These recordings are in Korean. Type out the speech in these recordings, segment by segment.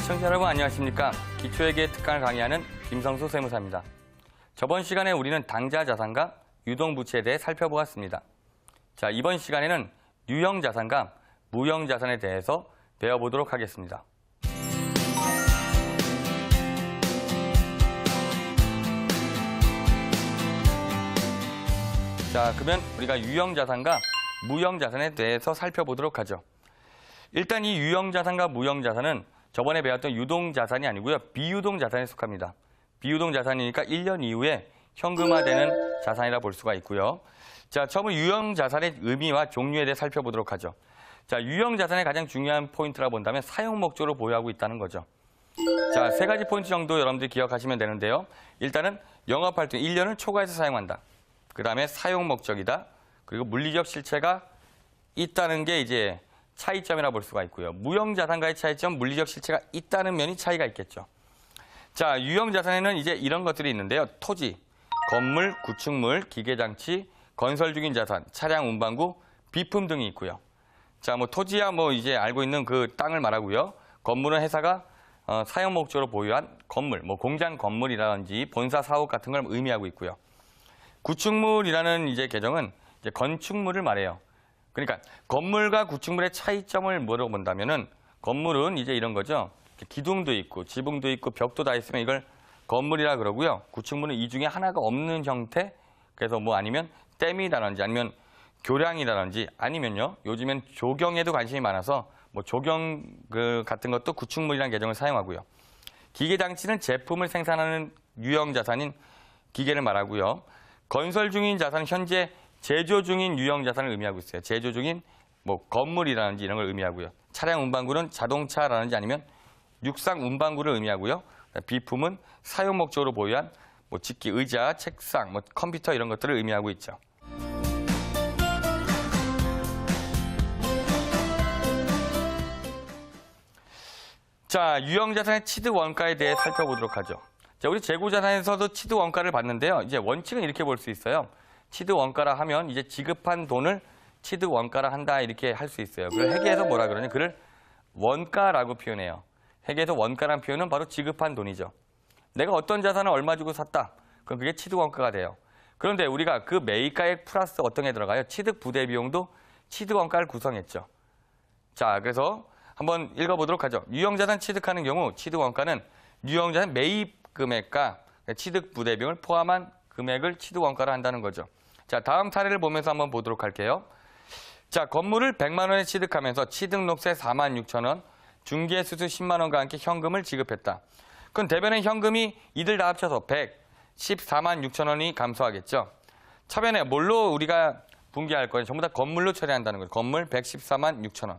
시청자 여러분 안녕하십니까? 기초회계 특강을 강의하는 김성수 세무사입니다. 저번 시간에 우리는 당좌 자산과 유동부채에 대해 살펴보았습니다. 자, 이번 시간에는 유형 자산과 무형 자산에 대해서 배워보도록 하겠습니다. 자, 그러면 우리가 유형 자산과 무형 자산에 대해서 살펴보도록 하죠. 일단 이 유형 자산과 무형 자산은 저번에 배웠던 유동 자산이 아니고요. 비유동 자산에 속합니다. 비유동 자산이니까 1년 이후에 현금화되는 자산이라 볼 수가 있고요. 자, 처음으로 유형 자산의 의미와 종류에 대해 살펴보도록 하죠. 자, 유형 자산의 가장 중요한 포인트라 본다면 사용 목적으로 보유하고 있다는 거죠. 자, 세 가지 포인트 정도 여러분들이 기억하시면 되는데요. 일단은 영업활동 1년을 초과해서 사용한다. 그 다음에 사용 목적이다. 그리고 물리적 실체가 있다는 게 이제 차이점이라 볼 수가 있고요. 무형 자산과의 차이점, 물리적 실체가 있다는 면이 차이가 있겠죠. 자, 유형 자산에는 이제 이런 것들이 있는데요. 토지, 건물, 구축물, 기계장치, 건설 중인 자산, 차량 운반구, 비품 등이 있고요. 자, 뭐 토지야 뭐 이제 알고 있는 그 땅을 말하고요. 건물은 회사가 사용 목적으로 보유한 건물, 뭐 공장 건물이라든지 본사 사업 같은 걸 의미하고 있고요. 구축물이라는 이제 개정은 이제 건축물을 말해요. 그러니까 건물과 구축물의 차이점을 물어본다면은 건물은 이제 이런 거죠. 기둥도 있고 지붕도 있고 벽도 다 있으면 이걸 건물이라 그러고요. 구축물은 이 중에 하나가 없는 형태. 그래서 뭐 아니면 댐이라든지 아니면 교량이라든지 아니면요. 요즘엔 조경에도 관심이 많아서 뭐 조경 같은 것도 구축물이라는 개정을 사용하고요. 기계장치는 제품을 생산하는 유형 자산인 기계를 말하고요. 건설 중인 자산은 현재 제조 중인 유형 자산을 의미하고 있어요. 제조 중인 뭐 건물이라든지 이런 걸 의미하고요. 차량 운반구는 자동차라든지 아니면 육상 운반구를 의미하고요. 비품은 사용 목적으로 보유한 뭐 직기, 의자, 책상, 뭐 컴퓨터 이런 것들을 의미하고 있죠. 자, 유형 자산의 취득 원가에 대해 살펴보도록 하죠. 자, 우리 재고 자산에서도 취득 원가를 봤는데요. 이제 원칙은 이렇게 볼 수 있어요. 취득 원가라 하면 이제 지급한 돈을 취득 원가라 한다 이렇게 할 수 있어요. 그걸 회계에서 뭐라 그러냐? 그를 원가라고 표현해요. 회계에서 원가라는 표현은 바로 지급한 돈이죠. 내가 어떤 자산을 얼마 주고 샀다. 그럼 그게 취득 원가가 돼요. 그런데 우리가 그 매입가액 플러스 어떤 게 들어가요? 취득 부대 비용도 취득 원가를 구성했죠. 자, 그래서 한번 읽어보도록 하죠. 유형 자산 취득하는 경우 취득 원가는 유형 자산 매입 금액과 취득 부대 비용을 포함한 금액을 취득 원가로 한다는 거죠. 자, 다음 사례를 보면서 한번 보도록 할게요. 자, 건물을 100만 원에 취득하면서 취득록세 46,000원, 중개수수 10만 원과 함께 현금을 지급했다. 그럼 대변의 현금이 이들 다 합쳐서 114만 6천 원이 감소하겠죠. 차변에 뭘로 우리가 분기할 거예요? 전부 다 건물로 처리한다는 거죠. 건물 114만 6천 원.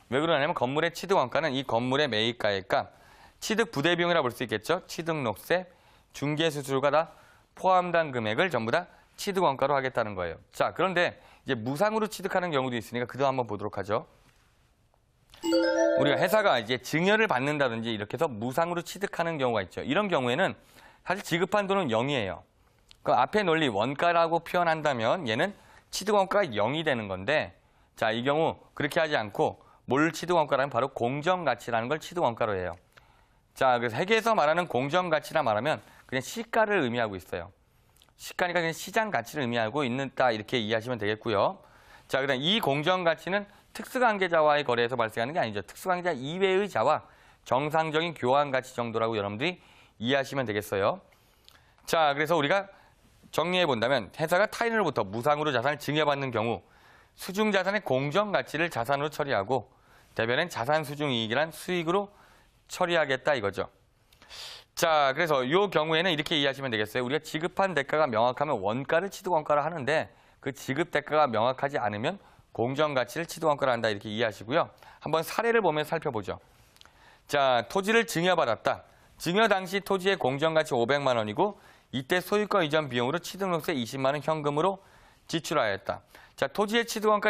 왜 그러냐면 건물의 취득 원가는 이 건물의 매입가액과 취득 부대 비용이라 볼 수 있겠죠. 취득록세, 중개수수료가 다 포함된 금액을 전부 다 취득 원가로 하겠다는 거예요. 자, 그런데 이제 무상으로 취득하는 경우도 있으니까 그도 한번 보도록 하죠. 우리가 회사가 이제 증여를 받는다든지 이렇게 해서 무상으로 취득하는 경우가 있죠. 이런 경우에는 사실 지급한 돈은 0이에요. 그 앞에 논리 원가라고 표현한다면 얘는 취득 원가가 0이 되는 건데, 자, 이 경우 그렇게 하지 않고 뭘 취득 원가라면 바로 공정가치라는 걸 취득 원가로 해요. 자, 그래서 회계에서 말하는 공정가치라 말하면 그냥 시가를 의미하고 있어요. 시가니까 그냥 시장 가치를 의미하고 있다 이렇게 이해하시면 되겠고요. 자, 그다음 이 공정가치는 특수관계자와의 거래에서 발생하는 게 아니죠. 특수관계자 이외의 자와 정상적인 교환 가치 정도라고 여러분들이 이해하시면 되겠어요. 자, 그래서 우리가 정리해 본다면 회사가 타인으로부터 무상으로 자산을 증여받는 경우 수중 자산의 공정가치를 자산으로 처리하고 대변엔 자산 수중 이익이란 수익으로 처리하겠다 이거죠. 자, 그래서 이 경우에는 이렇게 이해하시면 되겠어요. 우리가 지급한 대가가 명확하면 원가를 취득 원가로 하는데 그 지급 대가가 명확하지 않으면 공정가치를 취득 원가로 한다 이렇게 이해하시고요. 한번 사례를 보면서 살펴보죠. 자, 토지를 증여받았다. 증여 당시 토지의 공정가치 500만 원이고 이때 소유권 이전 비용으로 취득록세 20만 원 현금으로 지출하였다. 자, 토지의 취득 원가는